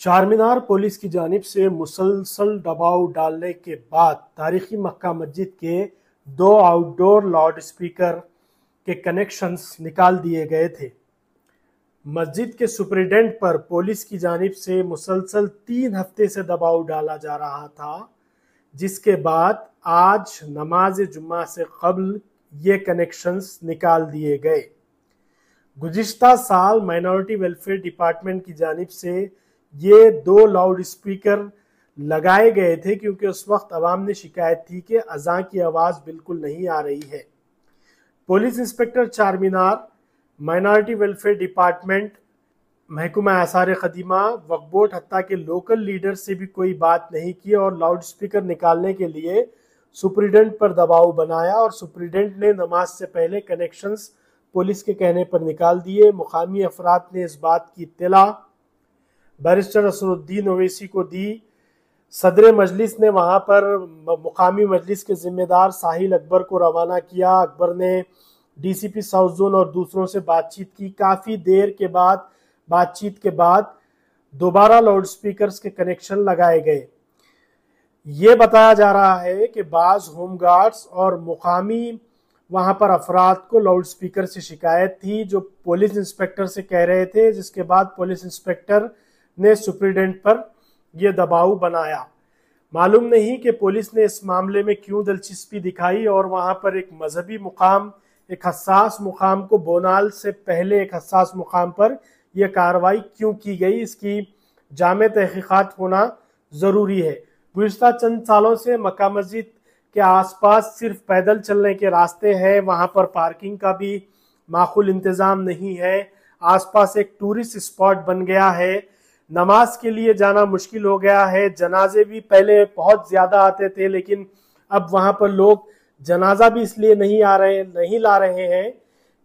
Charminar police की जानिब से मुसलसल दबाव डालने के बाद तारीखी मक्का मस्जिद के 2 आउटडोर लाउड स्पीकर के कनेक्शंस निकाल दिए गए थे। मस्जिद के सुपरिटेंडेंट पर पुलिस की जानिब से मुसलसल 3 हफ्ते से दबाव डाला जा रहा था, जिसके बाद आज नमाज जुम्मा से कबल ये कनेक्शंस निकाल दिए गए। गुज़िश्ता साल माइनॉरिटी वेलफेयर डिपार्टमेंट की जानिब से ये 2 लाउड स्पीकर लगाए गए थे क्योंकि उस वक्त अवाम ने शिकायत थी कि अज़ां की आवाज़ बिल्कुल नहीं आ रही है। Police inspector Charminar, minority welfare department, महकमा आसार क़दीमा, वक्फ बोर्ड हत्ता के लोकल लीडर से भी कोई बात नहीं की और लाउड स्पीकर निकालने के लिए सुपरिटेंडेंट पर दबाव बनाया और सुपरिटेंडेंट ने नमाज से पहले कनेक्शंस पुलिस के कहने पर निकाल दिए। मुकामी अफराद ने इस बात की इत्तला बैरिस्टर असरुद्दीन ओवैसी को दी। सदर मजलिस ने वहां पर मुकामी मजलिस के जिम्मेदार साहिल अकबर को रवाना किया। अकबर ने डीसीपी साउथ जोन और दूसरों से बातचीत की। काफ़ी देर के बाद बातचीत के बाद दोबारा लाउड स्पीकर्स के कनेक्शन लगाए गए। ये बताया जा रहा है कि बाज़ होमगार्ड्स और मुकामी वहां पर अफराद को लाउड स्पीकर से शिकायत थी, जो पुलिस इंस्पेक्टर से कह रहे थे, जिसके बाद पुलिस इंस्पेक्टर ने सुपरिटेंडेंट पर यह दबाव बनाया। मालूम नहीं कि पुलिस ने इस मामले में क्यों दिलचस्पी दिखाई और वहां पर एक मजहबी मुकाम, एक हसास मुकाम को बोनाल से पहले एक हसास मुकाम पर यह कार्रवाई क्यों की गई, इसकी जामे तहकीकात होना ज़रूरी है। गुज़िश्ता चंद सालों से मक्का मस्जिद के आसपास सिर्फ पैदल चलने के रास्ते हैं, वहां पर पार्किंग का भी माकूल इंतज़ाम नहीं है। आसपास एक टूरिस्ट स्पॉट बन गया है, नमाज के लिए जाना मुश्किल हो गया है। जनाजे भी पहले बहुत ज़्यादा आते थे, लेकिन अब वहां पर लोग जनाजा भी इसलिए नहीं ला रहे हैं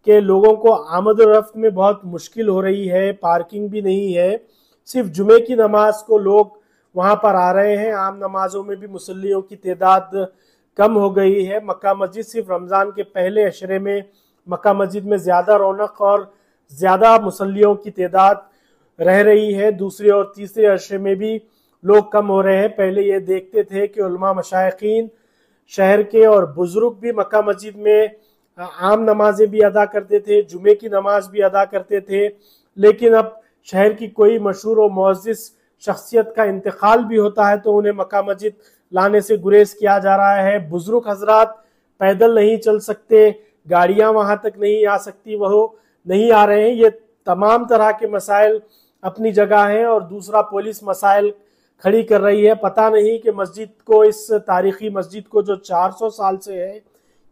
कि लोगों को आमद और रफ्त में बहुत मुश्किल हो रही है, पार्किंग भी नहीं है। सिर्फ जुमे की नमाज को लोग वहां पर आ रहे हैं। आम नमाजों में भी मुसल्लियों की तादाद कम हो गई है। मक्का मस्जिद सिर्फ रमज़ान के पहले अशरे में मक्का मस्जिद में ज़्यादा रौनक और ज़्यादा मुसल्लियों की तादाद रह रही है। दूसरे और तीसरे अशरे में भी लोग कम हो रहे हैं। पहले ये देखते थे कि उलमा मशाइखीन शहर के और बुजुर्ग भी मक्का मस्जिद में आम नमाजें भी अदा करते थे, जुमे की नमाज भी अदा करते थे, लेकिन अब शहर की कोई मशहूर और मुअज़्ज़िज़ शख्सियत का इंतकाल भी होता है तो उन्हें मक्का मस्जिद लाने से गुरेज किया जा रहा है। बुजुर्ग हजरात पैदल नहीं चल सकते, गाड़ियां वहां तक नहीं आ सकती, वह नहीं आ रहे हैं। ये तमाम तरह के मसाइल अपनी जगह हैं और दूसरा पुलिस मसाइल खड़ी कर रही है। पता नहीं कि मस्जिद को, इस तारीखी मस्जिद को जो 400 साल से है,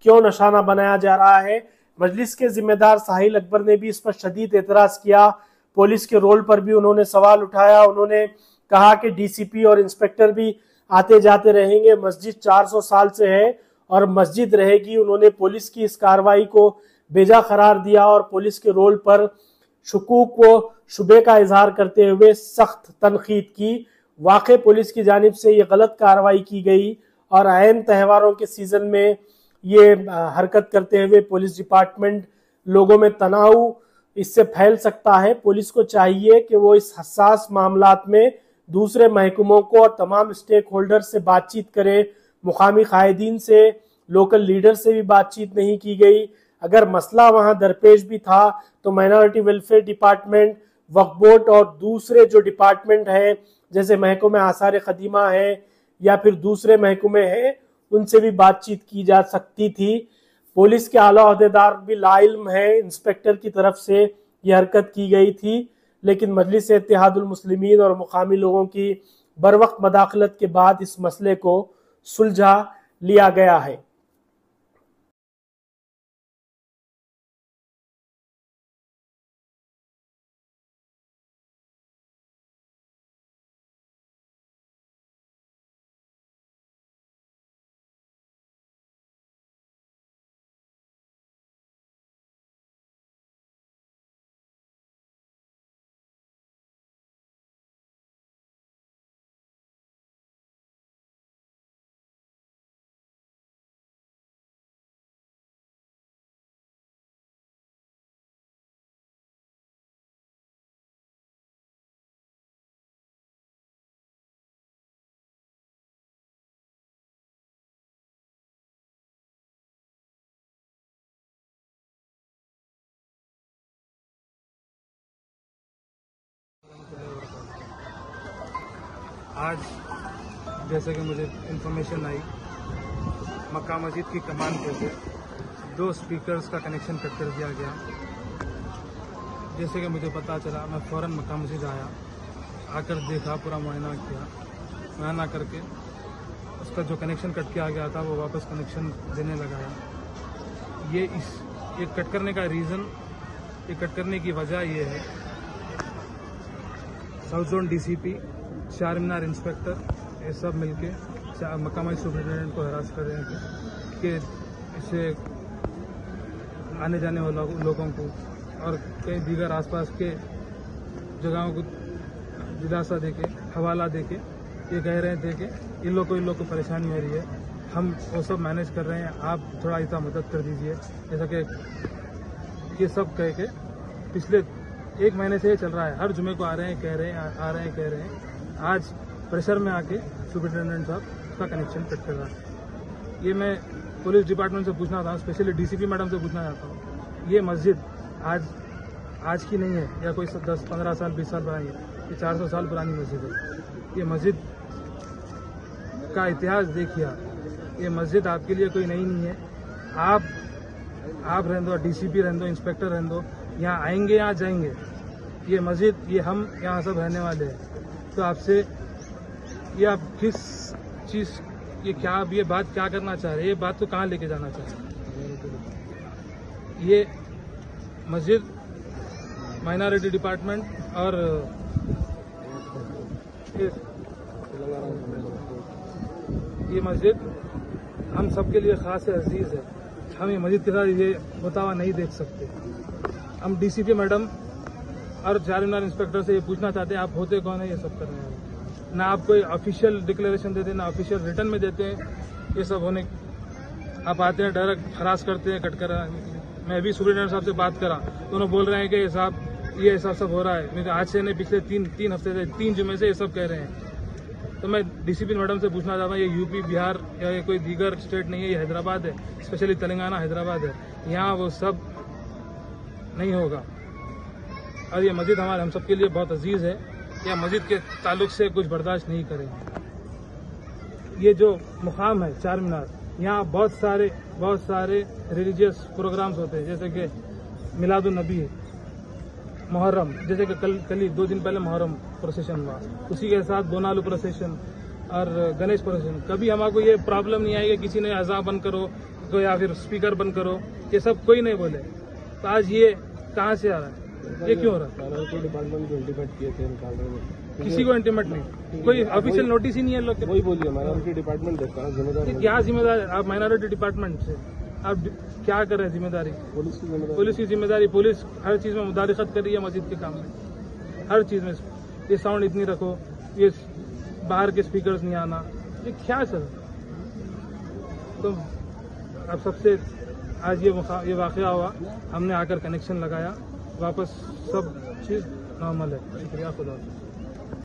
क्यों निशाना बनाया जा रहा है। मजलिस के जिम्मेदार साहिल अकबर ने भी इस पर शदीद एतराज किया। पुलिस के रोल पर भी उन्होंने सवाल उठाया। उन्होंने कहा कि डीसीपी और इंस्पेक्टर भी आते जाते रहेंगे, मस्जिद 400 साल से है और मस्जिद रहेगी। उन्होंने पुलिस की इस कार्रवाई को बेजा करार दिया और पुलिस के रोल पर शुकूक व शुबे का इजहार करते हुए सख्त तनकीद की। वाकई पुलिस की जानिब से ये गलत कार्रवाई की गई और ऐन त्योहारों के सीजन में ये हरकत करते हुए पुलिस डिपार्टमेंट लोगों में तनाव इससे फैल सकता है। पुलिस को चाहिए कि वो इस हसास मामलात में दूसरे महकमों को और तमाम स्टेक होल्डर से बातचीत करे। मुकामी कायदीन से, लोकल लीडर से भी बातचीत नहीं की गई। अगर मसला वहां दरपेश भी था तो माइनॉरिटी वेलफेयर डिपार्टमेंट, वक्फ बोर्ड और दूसरे जो डिपार्टमेंट हैं जैसे महकमा आसार क़दीमा है या फिर दूसरे महकमे हैं, उनसे भी बातचीत की जा सकती थी। पुलिस के आला अहदेदार भी लाइल्म है, इंस्पेक्टर की तरफ से ये हरकत की गई थी, लेकिन मजलिस इत्तेहादुल मुस्लिमीन और मुकामी लोगों की बरवक्त मदाखलत के बाद इस मसले को सुलझा लिया गया है। آج جیسے کہ مجھے انفارمیشن آئی مکہ مسجد کی کمان پہ سے 2 اسپیکرز کا کنیکشن کٹ کر دیا گیا. جیسے کہ مجھے پتہ چلا میں فوراً مکہ مسجد آیا, آ کر دیکھا, پورا معائنہ کیا. معائنہ کر کے اس کا جو کنیکشن کٹ کیا گیا تھا وہ واپس کنیکشن دینے لگایا. یہ کٹ کرنے کا ریزن, یہ کٹ کرنے کی وجہ یہ ہے ساؤتھ زون ڈی سی پی, چار مینار انسپیکٹر, یہ سب مل کے مقامی سپرنٹینڈنٹ کو ہراس کر رہے ہیں کہ اسے آنے جانے والے لوگوں کو اور کئی دیگر آس پاس کے جگہوں کو دلاسا دے کے, حوالہ دے کے یہ کہہ رہے تھے کہ ان لوگ کو پریشانی ہو رہی ہے, ہم وہ سب مینیج کر رہے ہیں, آپ تھوڑا ایسا مدد کر دیجئے. جیسا کہ یہ سب کہہ کے پچھلے 1 مہینے سے یہ چل رہا ہے. ہر جمعے کو آ رہے ہیں, کہہ رہے ہیں, آ رہے ہیں, کہہ رہے ہیں. آج پریشر میں آ کے سپرنٹینڈنٹ صاحب اس کا کنیکشن کٹ کر رہا ہے. یہ میں پولیس ڈپارٹمنٹ سے پوچھنا چاہتا ہوں, اسپیشلی ڈی سی پی میڈم سے پوچھنا چاہتا ہوں, یہ مسجد آج کی نہیں ہے یا کوئی 10, 15 سال 20 سال پرانی ہے, یہ 400 سال پرانی مسجد ہے. یہ مسجد کا اتہاس دیکھیے, یہ مسجد آپ کے لیے کوئی نئی نہیں ہے. آپ رہندو, ڈی سی پی رہندو, انسپیکٹر رہندو, یہاں آئیں گے, یہاں جائیں گے. یہ مسجد, یہ ہم یہاں سب رہنے والے ہیں. تو آپ سے یہ آپ کس چیز, یہ بات کیا کرنا چاہ رہے ہیں, یہ بات کو کہاں لے کے جانا چاہ رہے ہیں. یہ مسجد مائنارٹی ڈپارٹمنٹ اور یہ مسجد ہم سب کے لیے خاص عزیز ہے. ہم یہ مسجد کے ساتھ یہ ہوتا ہوا نہیں دیکھ سکتے. ہم ڈی سی پی میڈم اور چار مینار انسپیکٹر سے یہ پوچھنا چاہتے ہیں آپ ہوتے کون ہیں, یہ سب کر رہے ہیں. نہ آپ کوئی آفیشیل ڈکلیریشن دیتے ہیں, نہ آفیشیل ریٹرن میں دیتے ہیں. یہ سب ہونے آپ آتے ہیں ڈائریکٹ ہراس کرتے ہیں, کٹ کر. میں ابھی سپرنٹینڈنٹ صاحب سے بات کرا تو انہوں بول رہے ہیں کہ صاحب یہ ایسا سب ہو رہا ہے. میرے آج سے نہیں, پچھلے 3 ہفتے سے 3 جمعے سے یہ سب کہہ رہے ہیں. تو میں ڈی سی پی میڈم سے پوچھنا چاہتا ہوں, یہ یو پی, بہار یا یہ کوئی دیگر اسٹیٹ نہیں ہے, یہ حیدرآباد ہے, اسپیشلی تلنگانہ حیدرآباد ہے. یہاں وہ سب نہیں ہوگا. اور یہ مسجد ہم سب کے لیے بہت عزیز ہے. یہ مسجد کے تعلق سے کچھ برداشت نہیں کریں گے. یہ جو مقام ہے چار مینار, یہاں بہت سارے ریلیجیس پروگرامز ہوتے ہیں, جیسے کہ میلاد النبی, محرم, جیسے کہ کل ہی 2 دن پہلے محرم پروسیشن ہوا, اسی کے ساتھ بونالو پروسیشن اور گنیش پروسیشن. کبھی ہمارے کو یہ پرابلم نہیں آئی کہ کسی نے اذان بند کرو یا پھر اسپیکر بند کرو, یہ سب کوئی نہیں بولے. تو آج یہ کہاں سے آ رہا ہے, یہ کیوں ہو رہا ہے؟ ڈپارٹمنٹ کو انٹیمیٹ کیے تھے, نکال رہے ہیں. کسی کو انٹیمیٹ نہیں, کوئی آفیشیل نوٹس ہی نہیں ہے. لوگ وہی بولیے مائنارٹی ڈپارٹمنٹ دیکھتا ہے ذمہ دار. کیا ذمہ دار, آپ مائنارٹی ڈپارٹمنٹ سے آپ کیا کر رہے ہیں؟ ذمہ داری پولیس کی ذمہ داری. پولیس ہر چیز میں مداخلت کر رہی ہے مسجد کے کام میں, ہر چیز میں. یہ ساؤنڈ اتنی رکھو, یہ باہر کے اسپیکرز نہیں آنا, یہ کیا سر؟ تو اب سب سے آج یہ واقعہ ہوا, ہم نے آ کر کنیکشن لگایا, واپس سب چیز نارمل ہے. شکریہ, خدا حافظ.